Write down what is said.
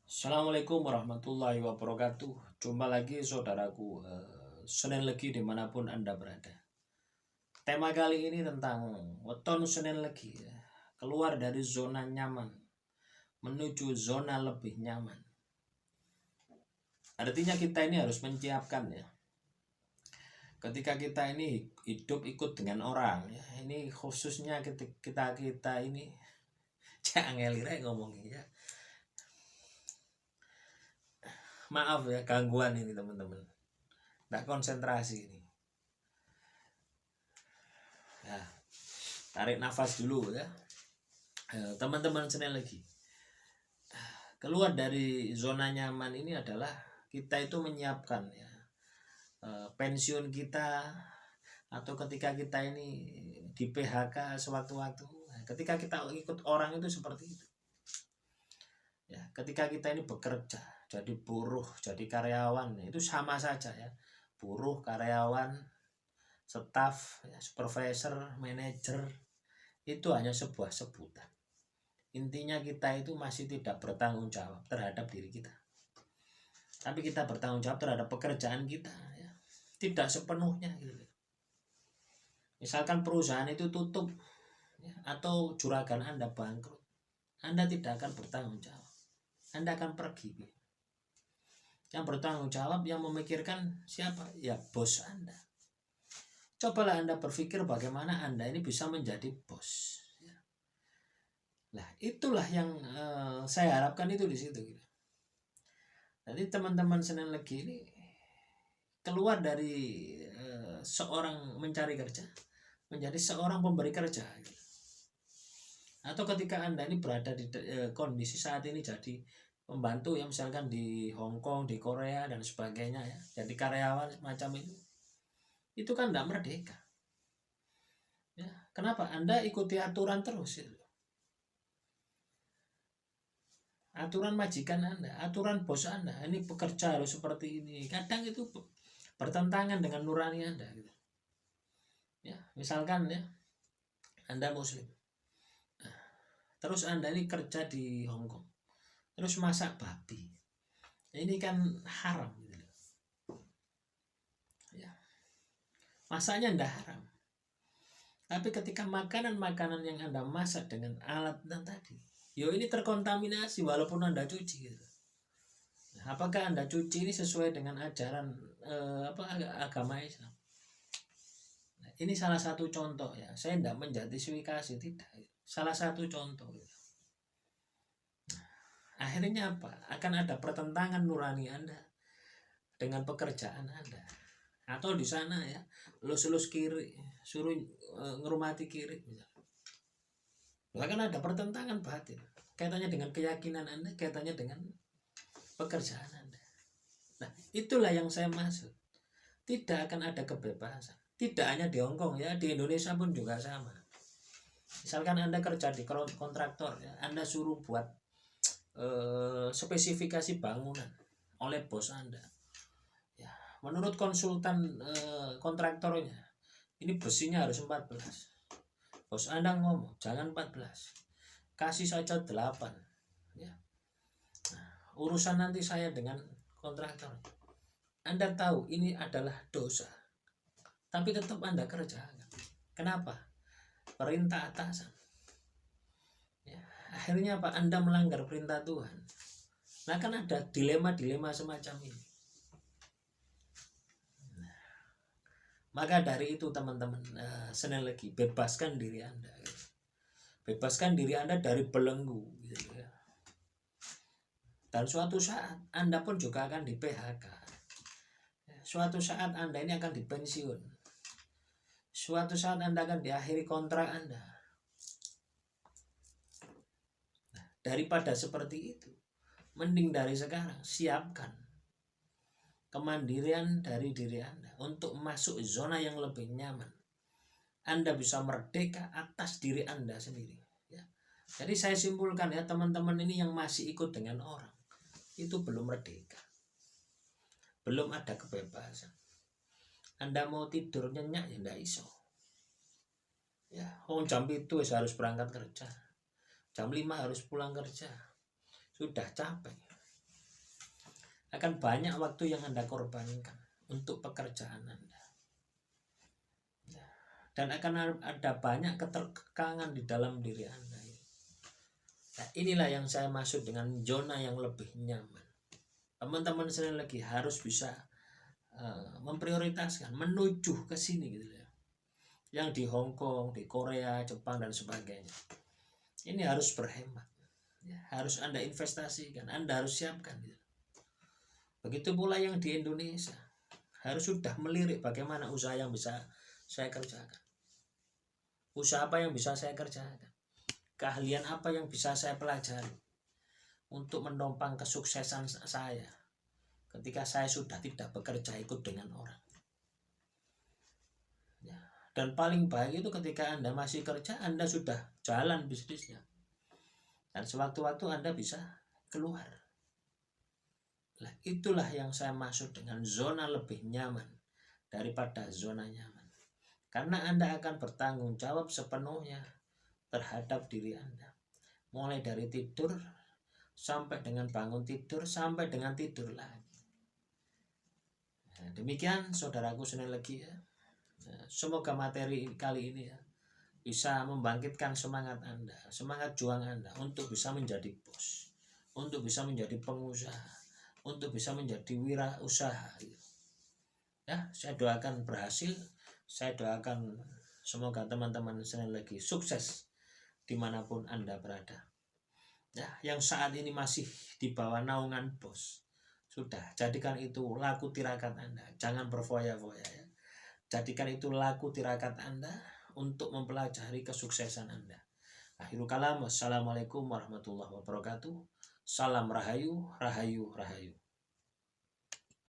Assalamualaikum warahmatullahi wabarakatuh. Jumpa lagi saudaraku, Senin Legi dimanapun Anda berada. Tema kali ini tentang weton Senin Legi, keluar dari zona nyaman menuju zona lebih nyaman. Artinya kita ini harus menyiapkan ya. Ketika kita ini hidup ikut dengan orang ya, ini khususnya kita ini jangan ngelire ngomongnya ya. Maaf ya gangguan ini teman-teman, nggak konsentrasi ini. Nah, tarik nafas dulu ya teman-teman. Senin lagi keluar dari zona nyaman ini adalah kita itu menyiapkan ya pensiun kita, atau ketika kita ini di PHK sewaktu-waktu. Ketika kita ikut orang itu seperti itu ya. Ketika kita ini bekerja jadi buruh, jadi karyawan, itu sama saja ya. Buruh, karyawan, staf, ya, supervisor, manajer, itu hanya sebuah sebutan. Intinya kita itu masih tidak bertanggung jawab terhadap diri kita, tapi kita bertanggung jawab terhadap pekerjaan kita ya. Tidak sepenuhnya gitu. Misalkan perusahaan itu tutup ya, atau juragan Anda bangkrut, Anda tidak akan bertanggung jawab, Anda akan pergi. Yang bertanggung jawab, yang memikirkan siapa? Ya bos Anda. Cobalah Anda berpikir bagaimana Anda ini bisa menjadi bos. Nah, itulah yang saya harapkan itu di situ. Jadi teman-teman Senin Legi ini keluar dari seorang mencari kerja menjadi seorang pemberi kerja. Atau ketika Anda ini berada di kondisi saat ini jadi pembantu yang misalkan di Hong Kong, di Korea dan sebagainya ya, jadi karyawan macam itu kan tidak merdeka ya. Kenapa? Anda ikuti aturan terus itu. Aturan majikan Anda, aturan bos Anda, ini pekerja harus seperti ini. Kadang itu bertentangan dengan nurani Anda gitu. Ya, misalkan ya Anda muslim, terus Anda ini kerja di Hong Kong, terus masak babi, ini kan haram gitu. Ya, masaknya tidak haram, tapi ketika makanan-makanan yang Anda masak dengan alat tadi, ini terkontaminasi walaupun Anda cuci gitu. Apakah Anda cuci ini sesuai dengan ajaran agama Islam? Nah, ini salah satu contoh ya. Saya tidak menjustifikasi, tidak. Salah satu contoh. Nah, akhirnya apa? Akan ada pertentangan nurani Anda dengan pekerjaan Anda. Atau di sana ya, lulus kiri, suruh ngerumati kiri misalnya. Bahkan ada pertentangan batin. Kaitannya dengan keyakinan Anda, kaitannya dengan pekerjaan Anda. Nah, itulah yang saya maksud. Tidak akan ada kebebasan. Tidak hanya di Hong Kong ya, di Indonesia pun juga sama. Misalkan Anda kerja di kontraktor ya, Anda suruh buat spesifikasi bangunan oleh bos Anda. Ya, menurut konsultan kontraktornya, ini besinya harus 14. Bos Anda ngomong, jangan 14. Kasih saja 8. Ya. Nah, urusan nanti saya dengan kontraktor. Anda tahu ini adalah dosa, tapi tetap Anda kerjakan. Kenapa? Perintah atasan. Ya, akhirnya apa? Anda melanggar perintah Tuhan. Nah, kan ada dilema-dilema semacam ini. Nah, maka dari itu teman-teman, Senin Legi, bebaskan diri Anda. Bebaskan diri Anda dari belenggu gitu ya. Dan suatu saat Anda pun juga akan di PHK. Suatu saat Anda ini akan dipensiun. Suatu saat Anda akan diakhiri kontrak Anda. Nah, daripada seperti itu, mending dari sekarang siapkan kemandirian dari diri Anda untuk masuk zona yang lebih nyaman. Anda bisa merdeka atas diri Anda sendiri ya. Jadi saya simpulkan ya, teman-teman ini yang masih ikut dengan orang, itu belum merdeka, belum ada kebebasan. Anda mau tidur nyenyak ya ndak iso ya. Jam itu harus berangkat kerja, jam 5 harus pulang kerja, sudah capek. akan banyak waktu yang Anda korbankan untuk pekerjaan Anda. Dan akan ada banyak keterkangan di dalam diri Anda. Nah, inilah yang saya maksud dengan zona yang lebih nyaman. Teman-teman sekali lagi harus bisa memprioritaskan menuju ke sini gitu ya. Yang di Hong Kong, di Korea, Jepang dan sebagainya. Ini harus berhemat. Ya, harus Anda investasikan, Anda harus siapkan gitu. Begitu pula yang di Indonesia. Harus sudah melirik bagaimana usaha yang bisa saya kerjakan. Usaha apa yang bisa saya kerjakan? Keahlian apa yang bisa saya pelajari untuk menopang kesuksesan saya ketika saya sudah tidak bekerja ikut dengan orang. Ya. Dan paling baik itu ketika Anda masih kerja, Anda sudah jalan bisnisnya. Dan sewaktu-waktu Anda bisa keluar. Nah, itulah yang saya maksud dengan zona lebih nyaman daripada zona nyaman. Karena Anda akan bertanggung jawab sepenuhnya terhadap diri Anda. Mulai dari tidur sampai dengan bangun tidur sampai dengan tidur lagi. Nah, demikian saudaraku sekali lagi ya. Semoga materi kali ini ya bisa membangkitkan semangat Anda, semangat juang Anda untuk bisa menjadi bos, untuk bisa menjadi pengusaha, untuk bisa menjadi wirausaha. Ya, saya doakan berhasil. Saya doakan semoga teman-teman sekali lagi sukses dimanapun Anda berada. Ya, yang saat ini masih di bawah naungan bos, sudah jadikan itu laku tirakat Anda. Jangan berfoya-foya ya. Jadikan itu laku tirakat Anda untuk mempelajari kesuksesan Anda. Akhirul kalam, wassalamualaikum warahmatullahi wabarakatuh. Salam rahayu, rahayu, rahayu.